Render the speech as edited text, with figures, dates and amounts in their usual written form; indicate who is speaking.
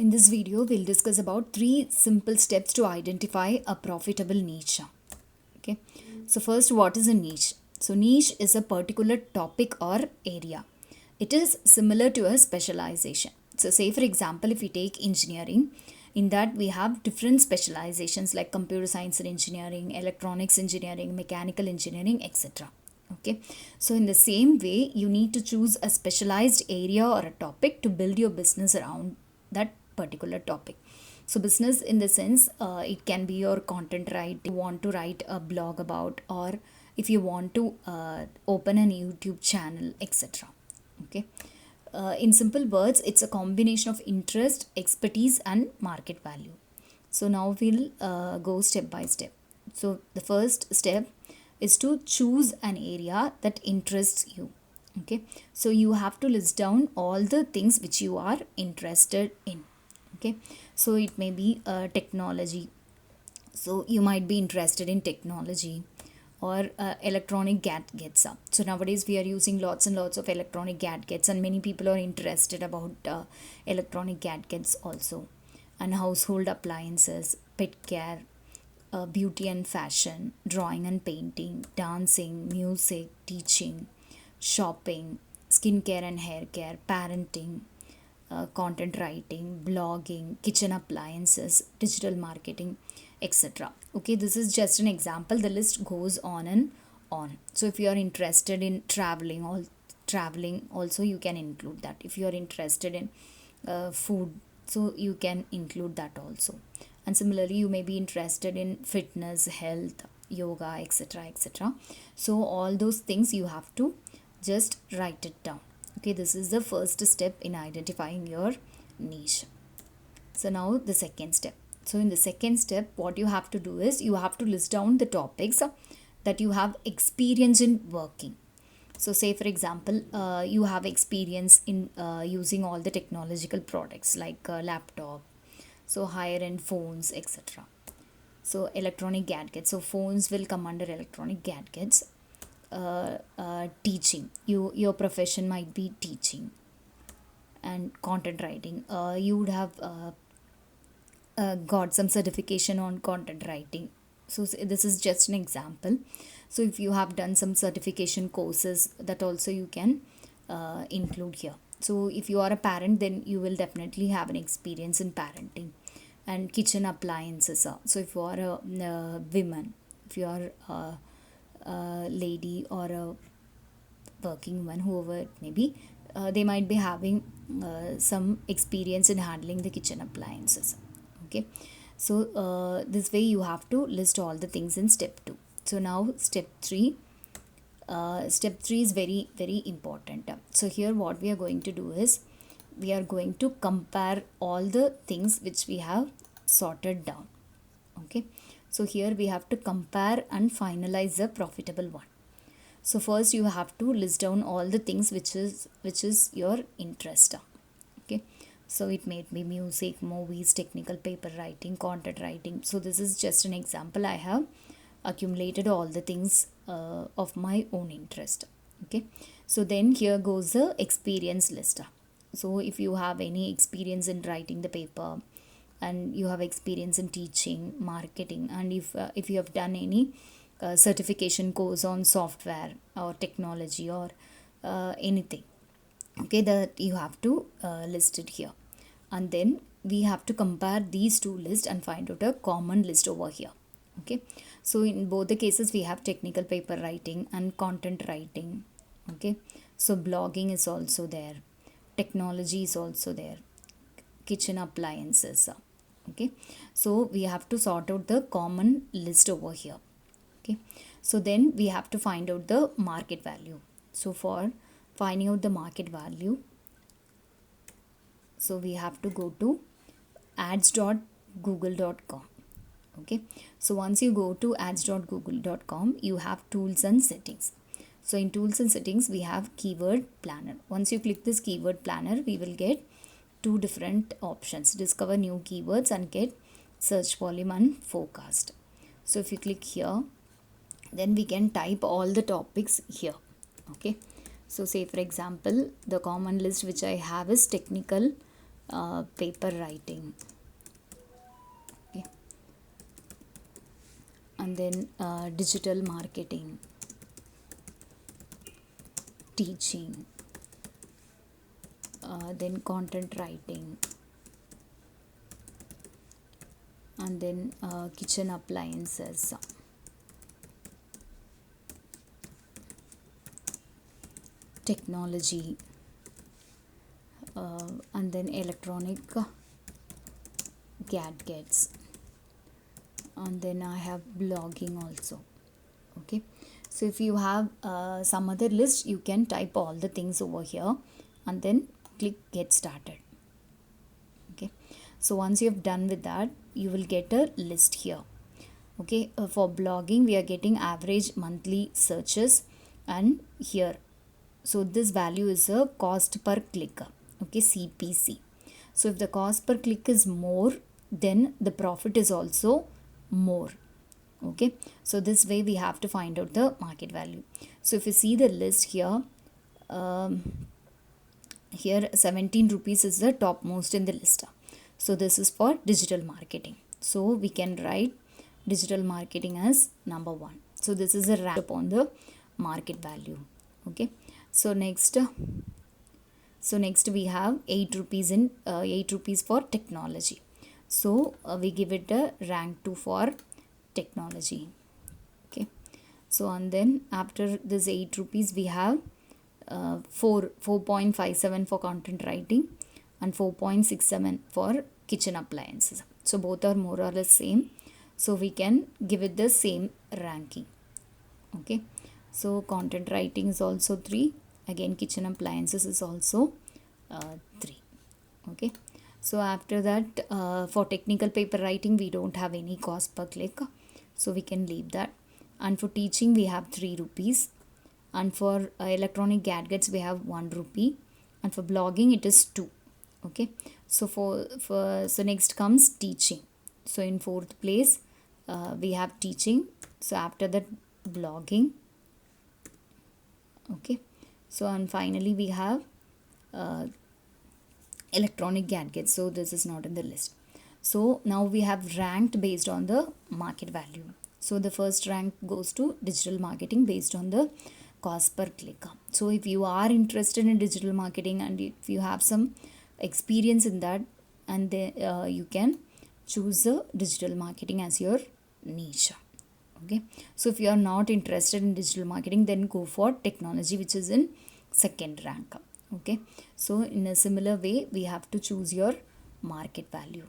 Speaker 1: In this video, we'll discuss about 3 simple steps to identify a profitable niche. Okay. So first, what is a niche? So niche is a particular topic or area. It is similar to a specialization. So say for example, if we take engineering, in that we have different specializations like computer science and engineering, electronics engineering, mechanical engineering, etc. Okay. So in the same way, you need to choose a specialized area or a topic to build your business around that particular topic. So business in the sense, it can be your content write, you want to write a blog about, or if you want to open an YouTube channel, etc. Okay. In simple words, it's a combination of interest, expertise, and market value. So now we'll go step by step. So the first step is to choose an area that interests you. Okay. So you have to list down all the things which you are interested in. Okay. So it may be technology. So you might be interested in technology or electronic gadgets. So nowadays we are using lots and lots of electronic gadgets, and many people are interested about electronic gadgets also, and household appliances, pet care, beauty and fashion, drawing and painting, dancing, music, teaching, shopping, skincare and hair care, parenting, content writing, blogging, kitchen appliances, digital marketing, etc. Okay, this is just an example. The list goes on and on. So if you are interested in traveling also you can include that. If you are interested in food, so you can include that also. And similarly, you may be interested in fitness, health, yoga, etc., etc. So all those things you have to just write it down. Okay, this is the first step in identifying your niche. So now the second step. So in the second step, what you have to do is you have to list down the topics that you have experience in working. So say for example, you have experience in using all the technological products like laptop, so higher end phones, etc. So electronic gadgets, so phones will come under electronic gadgets. Teaching, your profession might be teaching. And content writing, you would have got some certification on content writing. So this is just an example. So if you have done some certification courses, that also you can include here. So if you are a parent, then you will definitely have an experience in parenting. And kitchen appliances, so if you are a woman, if you are a lady or a working woman, whoever it may be, they might be having some experience in handling the kitchen appliances. Okay. So this way you have to list all the things in step 2. So now step 3. Step 3 is very very important. So here what we are going to do is we are going to compare all the things which we have sorted down. Okay. So here we have to compare and finalize a profitable one. So first you have to list down all the things which is your interest. Okay. So it may be music, movies, technical paper writing, content writing. So this is just an example. I have accumulated all the things of my own interest. Okay. So then here goes the experience list. So if you have any experience in writing the paper, and you have experience in teaching, marketing, and if you have done any certification course on software or technology or anything, okay, that you have to list it here. And then we have to compare these two lists and find out a common list over here. Okay. So in both the cases we have technical paper writing and content writing. Okay. So blogging is also there, technology is also there, kitchen appliances. Okay. So we have to sort out the common list over here. Okay. So then we have to find out the market value. So for finding out the market value, so we have to go to ads.google.com. Okay. So once you go to ads.google.com, you have tools and settings. So in tools and settings we have keyword planner. Once you click this keyword planner, we will get 2 different options: discover new keywords and get search volume and forecast. So if you click here, then we can type all the topics here. Okay. So say for example, the common list which I have is technical paper writing, okay, and then digital marketing, teaching, then content writing, and then kitchen appliances, technology, and then electronic gadgets, and then I have blogging also. Okay, so if you have some other list, you can type all the things over here and then click get started. Okay, so once you have done with that, you will get a list here. Okay, for blogging we are getting average monthly searches, and here, so this value is a cost per click, okay, CPC. So if the cost per click is more, then the profit is also more. Okay, so this way we have to find out the market value. So if you see the list here, here 17 rupees is the topmost in the list. So this is for digital marketing, so we can write digital marketing as number 1. So this is a rank upon the market value. Okay, so next we have 8 rupees in 8 rupees for technology. So we give it a rank 2 for technology. Okay, so and then after this 8 rupees we have 4.57 for content writing and 4.67 for kitchen appliances. So both are more or less same, so we can give it the same ranking. Okay, so content writing is also 3, again kitchen appliances is also 3. Okay, so after that for technical paper writing we don't have any cost per click, so we can leave that. And for teaching we have 3 rupees, and for electronic gadgets we have 1 rupee, and for blogging it is 2. Okay, so so next comes teaching. So in 4th place we have teaching, so after that blogging. Okay, so and finally we have electronic gadgets, so this is not in the list. So now we have ranked based on the market value. So the first rank goes to digital marketing based on the cost per click. So if you are interested in digital marketing and if you have some experience in that, and then you can choose the digital marketing as your niche. Okay, so if you are not interested in digital marketing, then go for technology, which is in 2nd rank. Okay, so in a similar way we have to choose your market value.